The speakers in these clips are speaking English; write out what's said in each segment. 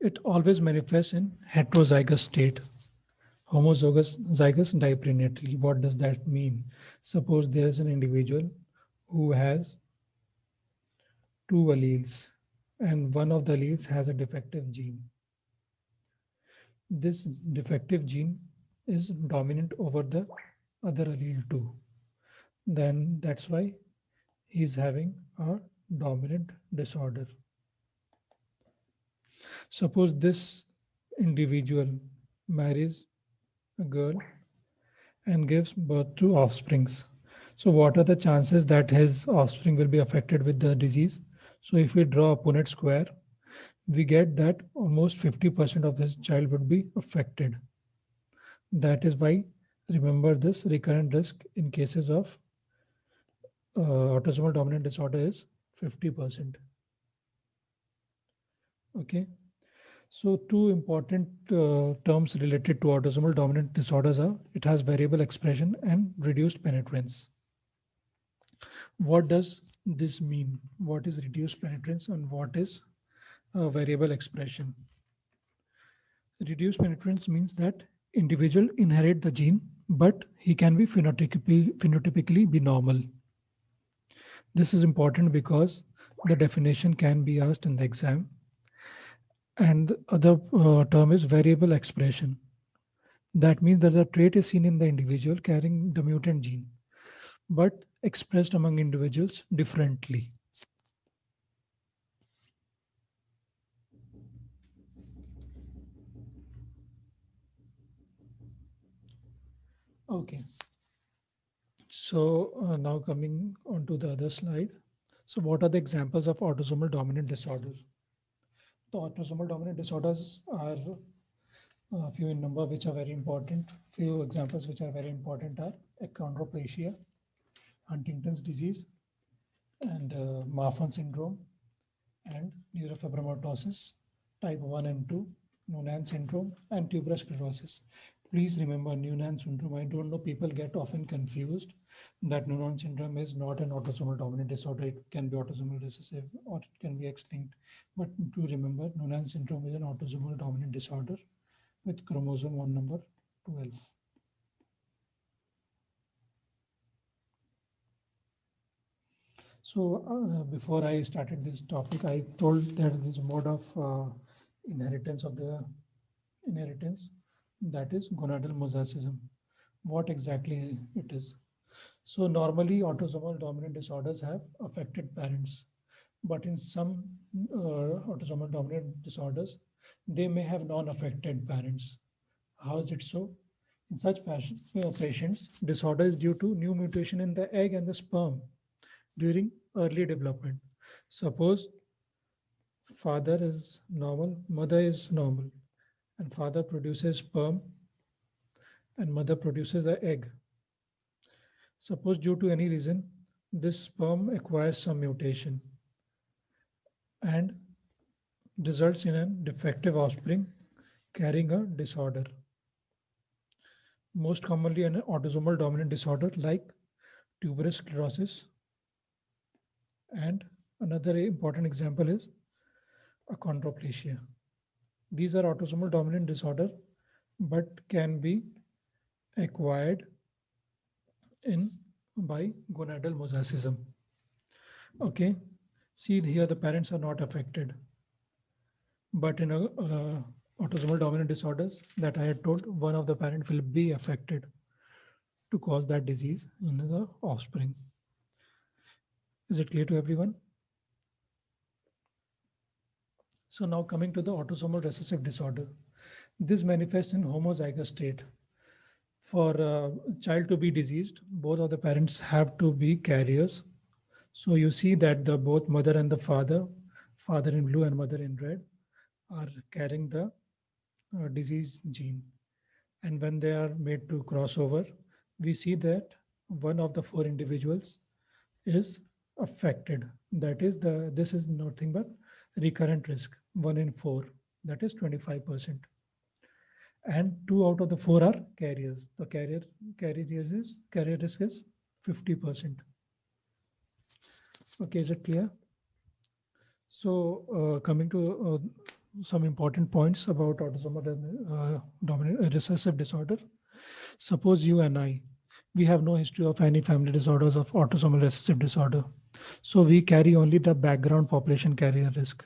It always manifests in heterozygous state. Homozygous zygous diprenatally. What does that mean? Suppose there is an individual who has two alleles and one of the alleles has a defective gene. This defective gene is dominant over the other allele too. Then that's why he's having a dominant disorder. Suppose this individual marries a girl and gives birth to offsprings. So what are the chances that his offspring will be affected with the disease? So if we draw a Punnett square, we get that almost 50% of his child would be affected. That is why remember this recurrent risk in cases of autosomal dominant disorder is 50%. Okay. So two important terms related to autosomal dominant disorders are it has variable expression and reduced penetrance. What does this mean? What is reduced penetrance and what is variable expression? Reduced penetrance means that individual inherit the gene, but he can be phenotypically be normal. This is important because the definition can be asked in the exam. And the other term is variable expression. That means that the trait is seen in the individual carrying the mutant gene, but expressed among individuals differently. Okay, so now coming on to the other slide. So what are the examples of autosomal dominant disorders? The autosomal dominant disorders are a few in number which are very important. Few examples which are very important are achondroplasia, Huntington's disease, and Marfan syndrome, and neurofibromatosis type 1 and 2, Noonan syndrome, and tuberous sclerosis. Please remember Noonan syndrome. I don't know, people get often confused that Noonan syndrome is not an autosomal dominant disorder. It can be autosomal recessive or it can be X-linked. But do remember, Noonan syndrome is an autosomal dominant disorder with chromosome 1 number 12. So before I started this topic, I told that there is a mode of inheritance of the inheritance, that is gonadal mosaicism. What exactly it is? So normally autosomal dominant disorders have affected parents, but in some autosomal dominant disorders, they may have non-affected parents. How is it so? In such patients, disorder is due to new mutation in the egg and the sperm during early development. Suppose father is normal, mother is normal, and father produces sperm and mother produces the egg. Suppose due to any reason, this sperm acquires some mutation and results in a defective offspring carrying a disorder. Most commonly an autosomal dominant disorder like tuberous sclerosis. And another important example is achondroplasia. These are autosomal dominant disorder, but can be acquired in by gonadal mosaicism. Okay, see here the parents are not affected, but in a autosomal dominant disorders that I had told, one of the parent will be affected to cause that disease in the offspring. Is it clear to everyone? So now coming to the autosomal recessive disorder. This manifests in homozygous state. For a child to be diseased, both of the parents have to be carriers. So you see that the both mother and the father in blue and mother in red, are carrying the disease gene. And when they are made to cross over, we see that one of the four individuals is affected. That is this is nothing but recurrent risk, 1 in 4, that is 25%. And 2 out of the 4 are carriers. The carrier risk is 50%. Okay, is it clear? So coming to some important points about autosomal dominant recessive disorder. Suppose you and I, we have no history of any family disorders of autosomal recessive disorder. So we carry only the background population carrier risk.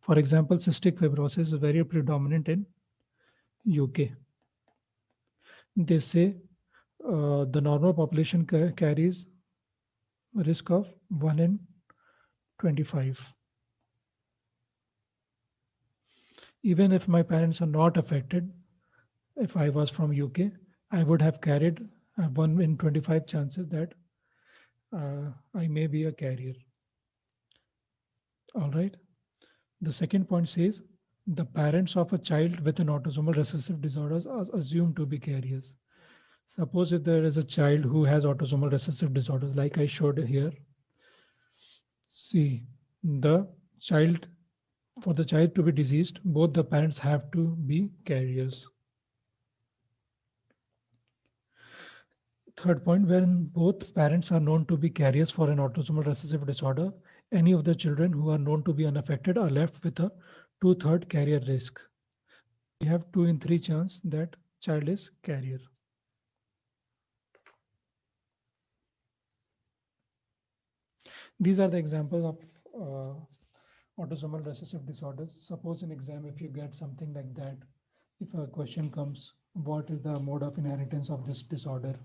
For example, cystic fibrosis is very predominant in UK. They say the normal population carries a risk of 1 in 25. Even if my parents are not affected, if I was from UK, I would have carried 1 in 25 chances that I may be a carrier. All right. The second point says the parents of a child with an autosomal recessive disorder are assumed to be carriers. Suppose if there is a child who has autosomal recessive disorders, like I showed here, see the child, for the child to be diseased, both the parents have to be carriers. Third point, when both parents are known to be carriers for an autosomal recessive disorder, any of the children who are known to be unaffected are left with a two-third carrier risk. We have 2 in 3 chance that child is carrier. These are the examples of autosomal recessive disorders. Suppose in exam, if you get something like that, if a question comes, what is the mode of inheritance of this disorder?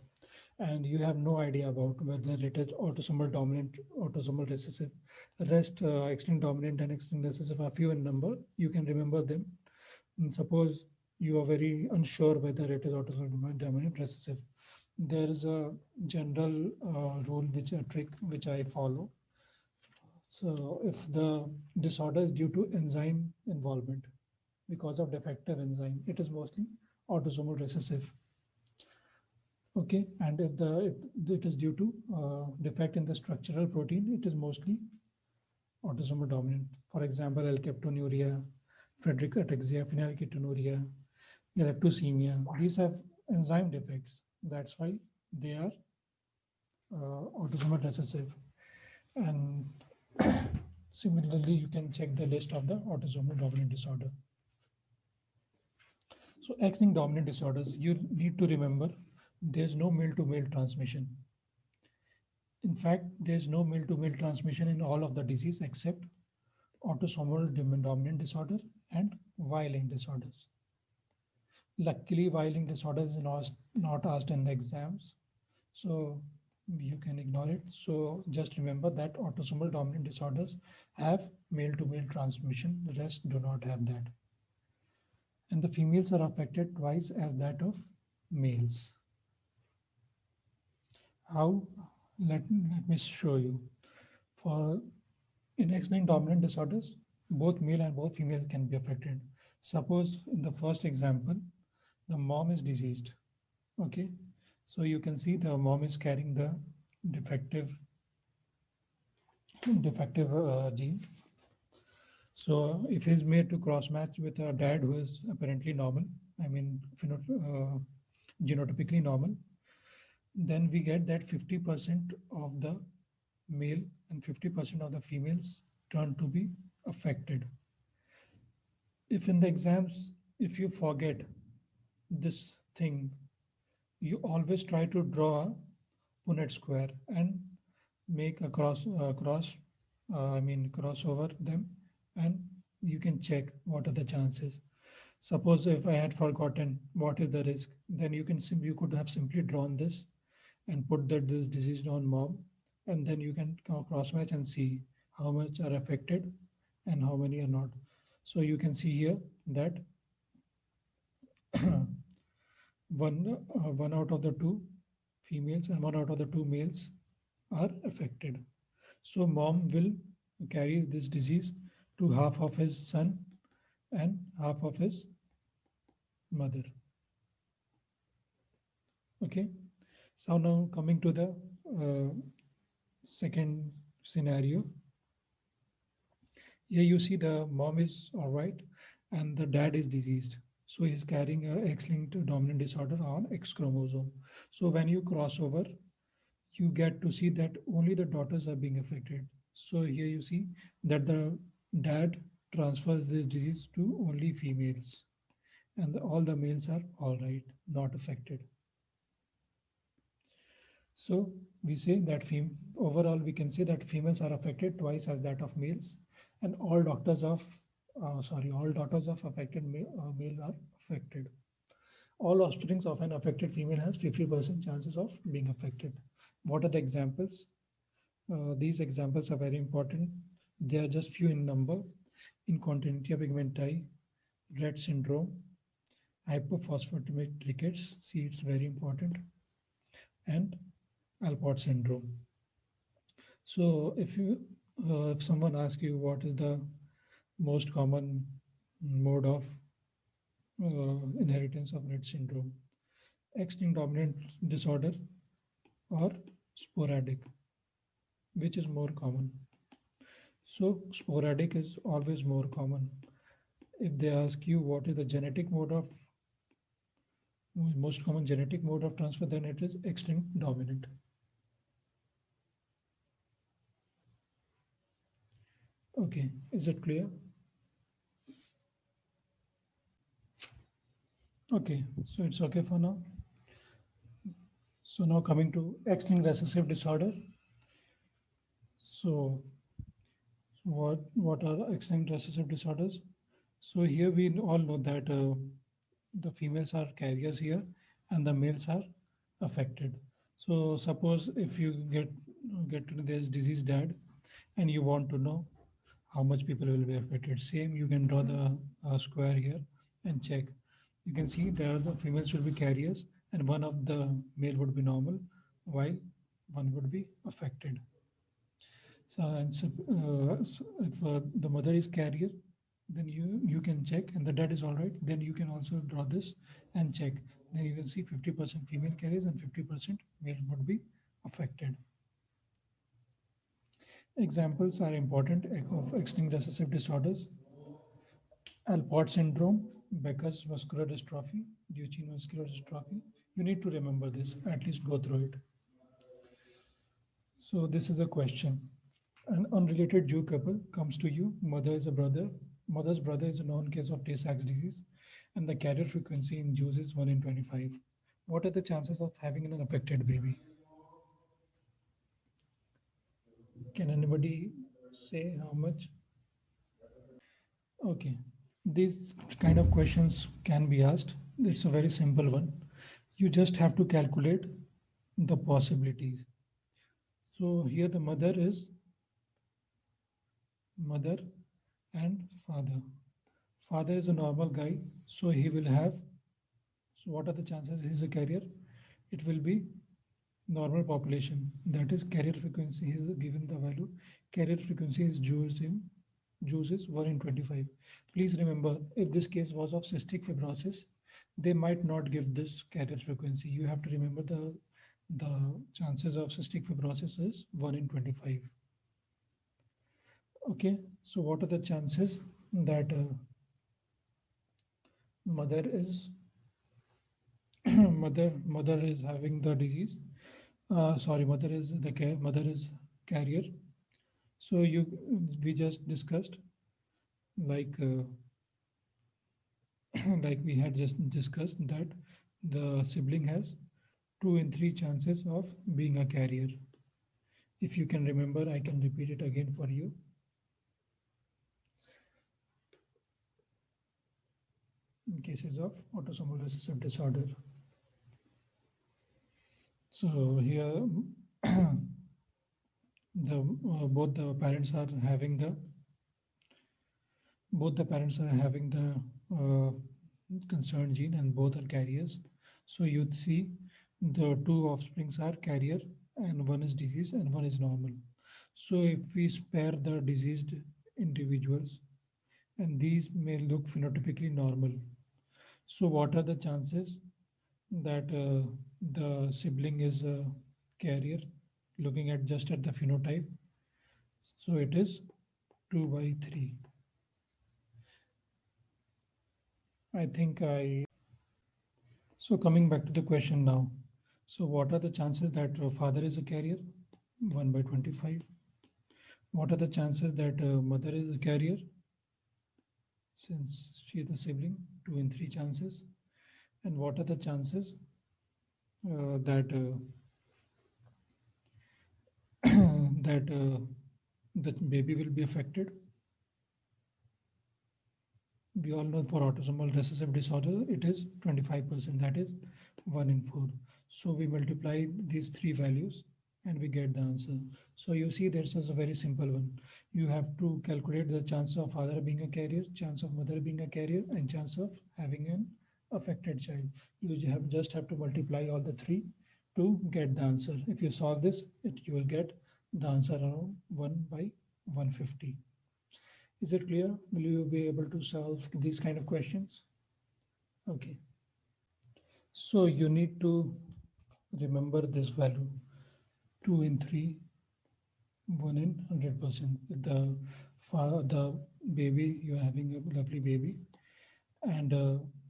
And you have no idea about whether it is autosomal dominant, autosomal recessive. Rest X-linked dominant and X-linked recessive are few in number. You can remember them. And suppose you are very unsure whether it is autosomal dominant recessive. There is a general rule, which a trick which I follow. So if the disorder is due to enzyme involvement because of defective enzyme, it is mostly autosomal recessive. Okay, and if it is due to defect in the structural protein, it is mostly autosomal dominant. For example, alkaptonuria, Friedreich ataxia, phenylketonuria, galactosemia. These have enzyme defects. That's why they are autosomal recessive. And similarly, you can check the list of the autosomal dominant disorder. So X-linked dominant disorders, you need to remember there's no male-to-male transmission. In fact, there's no male-to-male transmission in all of the disease except autosomal dominant disorder and Y-linked disorders. Luckily, Y-linked disorders is not asked in the exams, so you can ignore it. So just remember that autosomal dominant disorders have male-to-male transmission, the rest do not have that. And the females are affected twice as that of males. How? Let me show you. For in X-linked dominant disorders, both male and both females can be affected. Suppose in the first example, the mom is diseased. Okay, so you can see the mom is carrying the defective gene. So if he's made to cross match with a dad who is apparently normal, I mean genotypically normal, then we get that 50% of the male and 50% of the females turn to be affected. If in the exams, if you forget this thing, you always try to draw a Punnett square and make a crossover them, and you can check what are the chances. Suppose if I had forgotten what is the risk, then you could have simply drawn this and put that this disease on mom, and then you can cross match and see how much are affected and how many are not. So you can see here that one out of the two females and one out of the two males are affected. So mom will carry this disease to half of his son and half of his mother. Okay. So now coming to the second scenario. Here you see the mom is all right and the dad is diseased. So he's carrying a X-linked dominant disorder on X chromosome. So when you cross over, you get to see that only the daughters are being affected. So here you see that the dad transfers this disease to only females, and all the males are all right, not affected. So we say that overall we can say that females are affected twice as that of males, and all daughters of affected male are affected. All offsprings of an affected female has 50% chances of being affected. What are the examples? These examples are very important. They are just few in number. Incontinentia pigmenti, Rett syndrome, hypophosphatemic rickets, see it's very important, and Alport syndrome. So if someone asks you what is the most common mode of inheritance of Rett syndrome, X-linked dominant disorder or sporadic, which is more common? So sporadic is always more common. If they ask you what is the genetic mode of most common genetic mode of transfer, then it is X-linked dominant. Okay, is it clear? Okay, so it's okay for now. So now coming to X-linked recessive disorder. So what are X-linked recessive disorders? So here we all know that the females are carriers here and the males are affected. So suppose if you get to know there's disease dad and you want to know how much people will be affected. Same, you can draw the square here and check. You can see there the females will be carriers and one of the male would be normal while one would be affected. So if the mother is carrier, then you can check and the dad is all right. Then you can also draw this and check. Then you can see 50% female carriers and 50% male would be affected. Examples are important of X-linked recessive disorders: Alport syndrome, Becker's muscular dystrophy, Duchenne muscular dystrophy. You need to remember this, at least go through it. So this is a question. An unrelated Jew couple comes to you. Mother is a brother. Mother's brother is a known case of Tay-Sachs disease, and the carrier frequency in Jews is 1 in 25. What are the chances of having an affected baby? Can anybody say how much? Okay, these kind of questions can be asked. It's a very simple one. You just have to calculate the possibilities. So here the mother and father. Father is a normal guy, so he will have. So what are the chances he's a carrier? It will be normal population. That is carrier frequency. He is given the value. Carrier frequency is Jews is 1 in 25. Please remember, if this case was of cystic fibrosis, they might not give this carrier frequency. You have to remember the chances of cystic fibrosis is 1 in 25. Okay, so what are the chances that mother is mother is having the disease? Sorry, mother is carrier. So we just discussed like like we had just discussed that the sibling has 2 in 3 chances of being a carrier. If you can remember, I can repeat it again for you. In cases of autosomal recessive disorder. So here both the parents are having the concerned gene and both are carriers. So you see the two offsprings are carrier and one is diseased and one is normal. So if we spare the diseased individuals, and these may look phenotypically normal. So what are the chances that the sibling is a carrier, looking at just at the phenotype? So it is 2 by 3. So coming back to the question now. So what are the chances that father is a carrier? 1 by 25. What are the chances that mother is a carrier? since she is the sibling, 2 in 3 chances. And what are the chances that that the baby will be affected? We all know for autosomal recessive disorder, it is 25%, that is 1 in 4. So we multiply these three values and we get the answer. So you see, this is a very simple one. You have to calculate the chance of father being a carrier, chance of mother being a carrier, and chance of having an affected child. You have just have to multiply all the three to get the answer. If you solve this, you will get the answer around 1 by 150. Is it clear? Will you be able to solve these kind of questions? Okay. So you need to remember this value, 2 in 3, 1 in 100%. The baby, you're having a lovely baby, and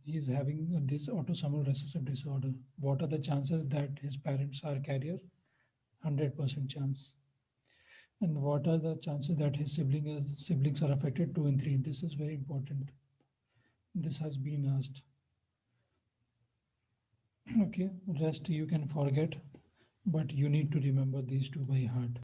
he's having this autosomal recessive disorder. What are the chances that his parents are carrier? 100% chance. And what are the chances that his siblings are affected? 2 in 3. This is very important. This has been asked. Okay, rest you can forget, but you need to remember these two by heart.